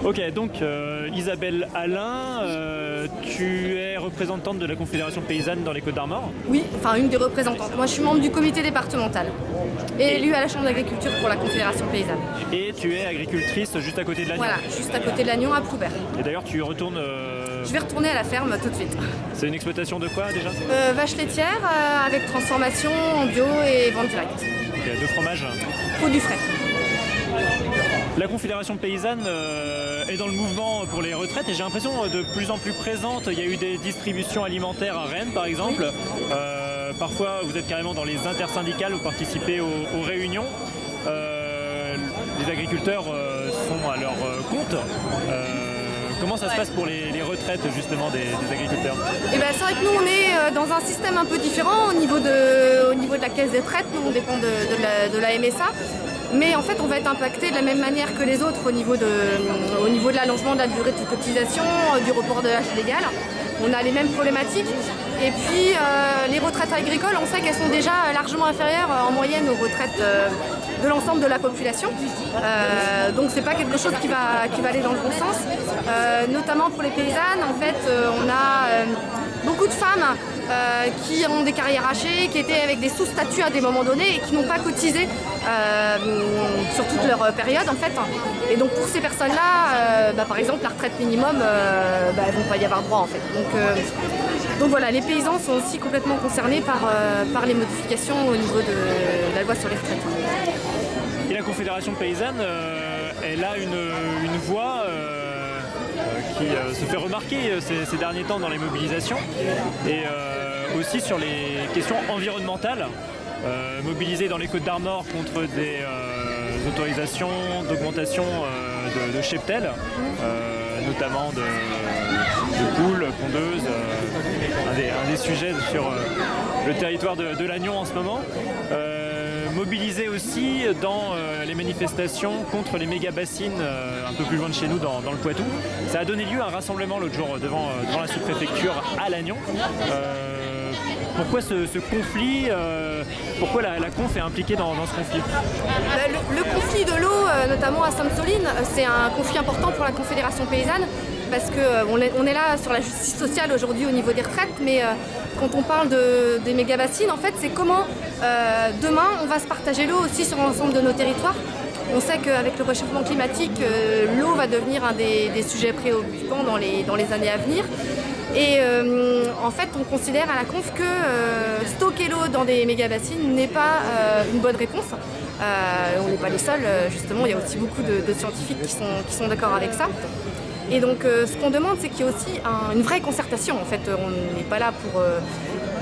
Ok, donc Isabelle Alain, tu es représentante de la Confédération paysanne dans les Côtes-d'Armor. Oui, enfin une des représentantes. Moi je suis membre du comité départemental et élue à la Chambre d'agriculture pour la Confédération paysanne. Et tu es agricultrice juste à côté de l'Agnon. Voilà, juste à côté de l'Agnon à Ploubert. Et d'ailleurs tu retournes... Je vais retourner à la ferme tout de suite. C'est une exploitation de quoi déjà? Vache laitière avec transformation en bio et vente directe. Ok, de fromage. Produits frais. La Confédération paysanne est dans le mouvement pour les retraites et j'ai l'impression de plus en plus présente. Il y a eu des distributions alimentaires à Rennes par exemple. Parfois vous êtes carrément dans les intersyndicales, vous participez aux réunions. Les agriculteurs sont à leur compte. Comment ça se passe pour les retraites justement des agriculteurs? Et ben, c'est vrai que nous on est dans un système un peu différent au niveau de la caisse des retraites. Nous on dépend de la MSA. Mais en fait, on va être impacté de la même manière que les autres au niveau de l'allongement de la durée de cotisation, du report de l'âge légal. On a les mêmes problématiques. Et puis, les retraites agricoles, on sait qu'elles sont déjà largement inférieures en moyenne aux retraites de l'ensemble de la population. Donc, c'est pas quelque chose qui va aller dans le bon sens. Notamment pour les paysannes, en fait, on a beaucoup de femmes qui ont des carrières hachées, qui étaient avec des sous-statuts à des moments donnés et qui n'ont pas cotisé sur toute leur période en fait. Et donc pour ces personnes-là, par exemple la retraite minimum, elles vont pas y avoir droit en fait. Donc voilà, les paysans sont aussi complètement concernés par les modifications au niveau de la loi sur les retraites. Et la Confédération paysanne, elle a une voix qui se fait remarquer ces derniers temps dans les mobilisations et aussi sur les questions environnementales, mobilisées dans les Côtes-d'Armor contre des autorisations d'augmentation de cheptel, notamment de poules, pondeuses, un des sujets sur le territoire de l'Agnon en ce moment. Mobilisé aussi dans les manifestations contre les méga-bassines un peu plus loin de chez nous dans le Poitou. Ça a donné lieu à un rassemblement l'autre jour devant la sous-préfecture à Lannion. Pourquoi ce conflit pourquoi la conf est impliquée dans ce conflit? Le conflit de l'eau, notamment à Sainte-Soline, c'est un conflit important pour la Confédération paysanne parce qu'on est là sur la justice sociale aujourd'hui au niveau des retraites, mais quand on parle des méga-bassines, en fait, c'est comment demain on va se partager l'eau aussi sur l'ensemble de nos territoires. On sait qu'avec le réchauffement climatique, l'eau va devenir un des sujets préoccupants dans les années à venir. Et en fait, on considère à la conf que stocker l'eau dans des méga-bassines n'est pas une bonne réponse. On n'est pas les seuls, justement, il y a aussi beaucoup de scientifiques qui sont d'accord avec ça. Et donc, ce qu'on demande, c'est qu'il y ait aussi une vraie concertation. En fait, on n'est pas là pour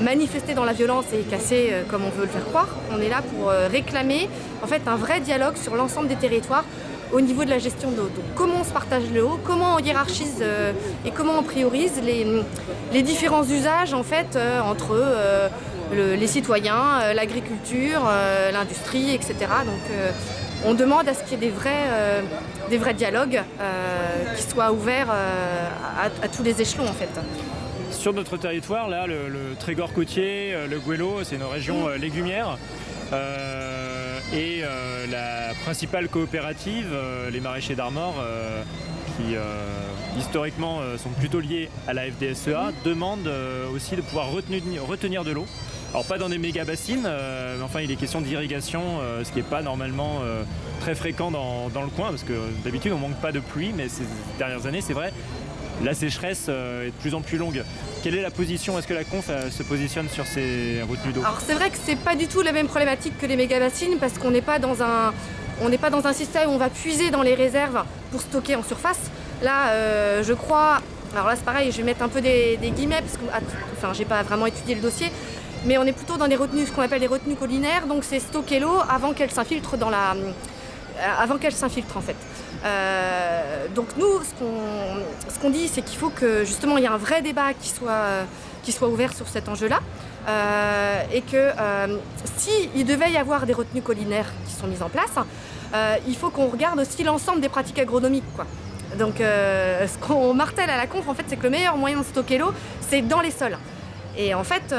manifester dans la violence et casser comme on veut le faire croire. On est là pour réclamer en fait, un vrai dialogue sur l'ensemble des territoires au niveau de la gestion de l'eau. Donc comment on se partage l'eau, comment on hiérarchise et comment on priorise les différents usages en fait, entre les citoyens, l'agriculture, l'industrie, etc. Donc on demande à ce qu'il y ait des vrais dialogues qui soient ouverts à tous les échelons en fait. Sur notre territoire, là, le Trégor côtier, le Gouello, c'est une région légumière. Et la principale coopérative, les maraîchers d'Armor, qui historiquement sont plutôt liés à la FDSEA, demandent aussi de pouvoir retenir de l'eau. Alors pas dans des méga bassines, mais enfin il est question d'irrigation, ce qui n'est pas normalement très fréquent dans le coin, parce que d'habitude on ne manque pas de pluie, mais ces dernières années c'est vrai, la sécheresse est de plus en plus longue. Quelle est la position? Est-ce que la conf se positionne sur ces retenues d'eau? Alors c'est vrai que c'est pas du tout la même problématique que les méga-bassines parce qu'on n'est pas dans un système où on va puiser dans les réserves pour stocker en surface. Là, je crois, alors là c'est pareil, je vais mettre un peu des guillemets parce que j'ai pas vraiment étudié le dossier, mais on est plutôt dans des retenues, ce qu'on appelle les retenues collinaires, donc c'est stocker l'eau avant qu'elle s'infiltre en fait. Donc nous, ce qu'on dit, c'est qu'il faut que justement il y ait un vrai débat qui soit ouvert sur cet enjeu-là, et que s'il devait y avoir des retenues collinaires qui sont mises en place, il faut qu'on regarde aussi l'ensemble des pratiques agronomiques, quoi. Donc ce qu'on martèle à la conf, en fait, c'est que le meilleur moyen de stocker l'eau, c'est dans les sols. Et en fait,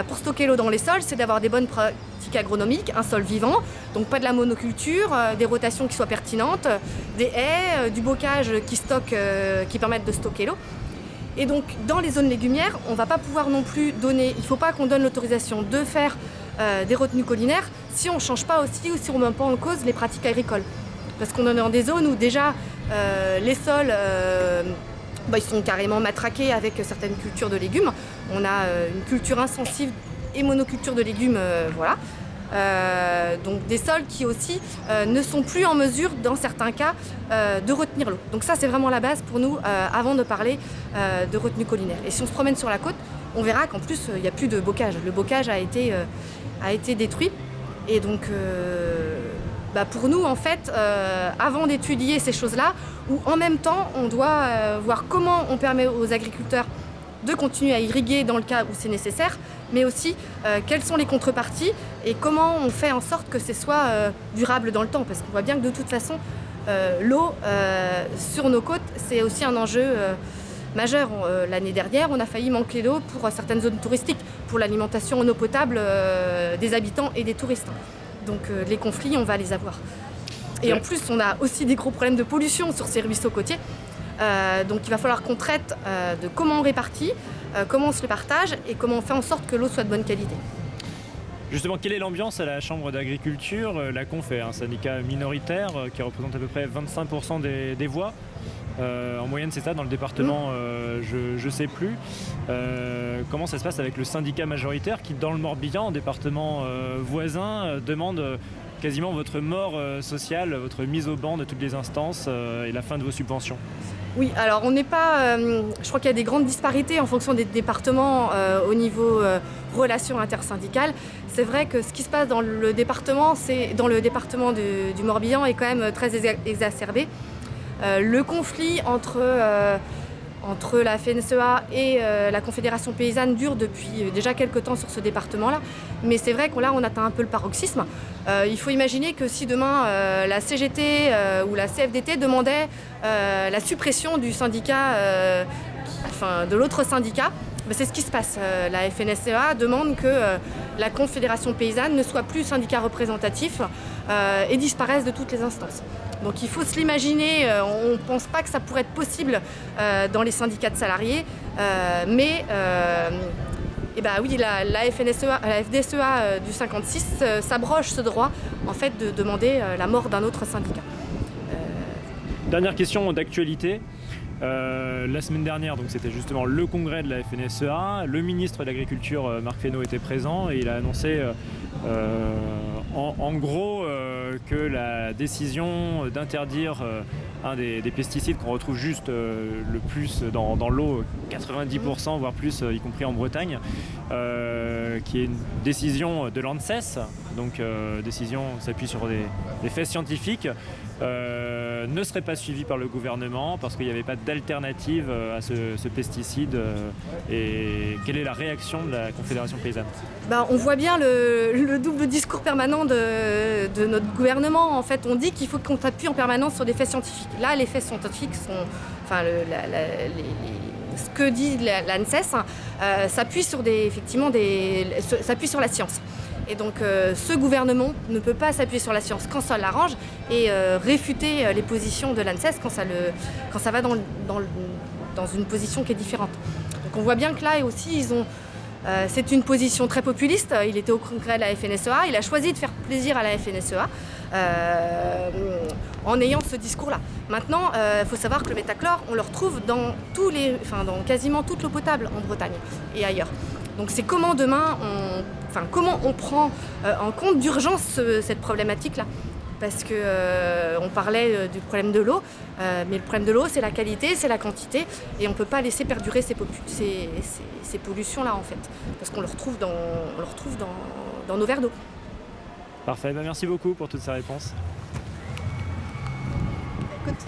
pour stocker l'eau dans les sols, c'est d'avoir des bonnes pratiques agronomiques, un sol vivant, donc pas de la monoculture, des rotations qui soient pertinentes, des haies, du bocage qui permettent de stocker l'eau. Et donc dans les zones légumières, on ne va pas pouvoir non plus donner, il ne faut pas qu'on donne l'autorisation de faire des retenues collinaires si on ne change pas aussi ou si on ne met pas en cause les pratiques agricoles. Parce qu'on est dans des zones où déjà les sols ils sont carrément matraqués avec certaines cultures de légumes. On a une culture intensive et monoculture de légumes, voilà. Donc des sols qui aussi ne sont plus en mesure, dans certains cas, de retenir l'eau. Donc ça, c'est vraiment la base pour nous avant de parler de retenue collinaire. Et si on se promène sur la côte, on verra qu'en plus, il n'y a plus de bocage. Le bocage a été détruit. Et donc, pour nous, en fait, avant d'étudier ces choses-là, où en même temps, on doit voir comment on permet aux agriculteurs de continuer à irriguer dans le cas où c'est nécessaire, mais aussi quelles sont les contreparties et comment on fait en sorte que ce soit durable dans le temps. Parce qu'on voit bien que de toute façon, l'eau sur nos côtes, c'est aussi un enjeu majeur. L'année dernière, on a failli manquer d'eau pour certaines zones touristiques, pour l'alimentation en eau potable des habitants et des touristes. Donc les conflits, on va les avoir. Et en plus, on a aussi des gros problèmes de pollution sur ces ruisseaux côtiers. Donc il va falloir qu'on traite de comment on répartit, comment on se le partage et comment on fait en sorte que l'eau soit de bonne qualité. Justement, quelle est l'ambiance à la Chambre d'agriculture? La Conf est un syndicat minoritaire qui représente à peu près 25% des voix. En moyenne, c'est ça dans le département, je ne sais plus. Comment ça se passe avec le syndicat majoritaire qui, dans le Morbihan, département voisin, demande quasiment votre mort sociale, votre mise au banc de toutes les instances et la fin de vos subventions? Oui, alors on n'est pas. Je crois qu'il y a des grandes disparités en fonction des départements au niveau relations intersyndicales. C'est vrai que ce qui se passe dans le département, du Morbihan est quand même très exacerbé. Le conflit entre la FNSEA et la Confédération paysanne dure depuis déjà quelques temps sur ce département-là. Mais c'est vrai qu'on atteint un peu le paroxysme. Il faut imaginer que si demain la CGT ou la CFDT demandait la suppression du syndicat, de l'autre syndicat, c'est ce qui se passe. La FNSEA demande que la Confédération paysanne ne soit plus syndicat représentatif et disparaisse de toutes les instances. Donc il faut se l'imaginer, on ne pense pas que ça pourrait être possible dans les syndicats de salariés, mais oui, la FNSEA, la FDSEA du 56 s'abroge ce droit en fait, de demander la mort d'un autre syndicat. Dernière question d'actualité. La semaine dernière, donc c'était justement le congrès de la FNSEA. Le ministre de l'Agriculture, Marc Fesneau, était présent et il a annoncé en gros que la décision d'interdire un des pesticides qu'on retrouve juste le plus dans l'eau, 90% voire plus, y compris en Bretagne, qui est une décision de l'ANSES, donc décision s'appuie sur des faits scientifiques, ne serait pas suivie par le gouvernement parce qu'il n'y avait pas d'alternative à ce pesticide. Et quelle est la réaction de la Confédération paysanne? On voit bien le double discours permanent de notre gouvernement. En fait, on dit qu'il faut qu'on s'appuie en permanence sur des faits scientifiques. Là, les faits scientifiques sont... ce que dit l'ANSES s'appuie sur s'appuie sur la science. Et donc ce gouvernement ne peut pas s'appuyer sur la science quand ça l'arrange et réfuter les positions de l'ANSES quand ça va dans une position qui est différente. Donc on voit bien que là aussi c'est une position très populiste. Il était au congrès de la FNSEA, il a choisi de faire plaisir à la FNSEA en ayant ce discours-là. Maintenant, il faut savoir que le métachlore, on le retrouve dans quasiment toute l'eau potable en Bretagne et ailleurs. Donc c'est comment demain, comment on prend en compte d'urgence cette problématique-là. Parce qu'on parlait du problème de l'eau, mais le problème de l'eau, c'est la qualité, c'est la quantité, et on ne peut pas laisser perdurer ces pollutions-là, en fait, parce qu'on le retrouve dans nos verres d'eau. Parfait, merci beaucoup pour toutes ces réponses. Écoute.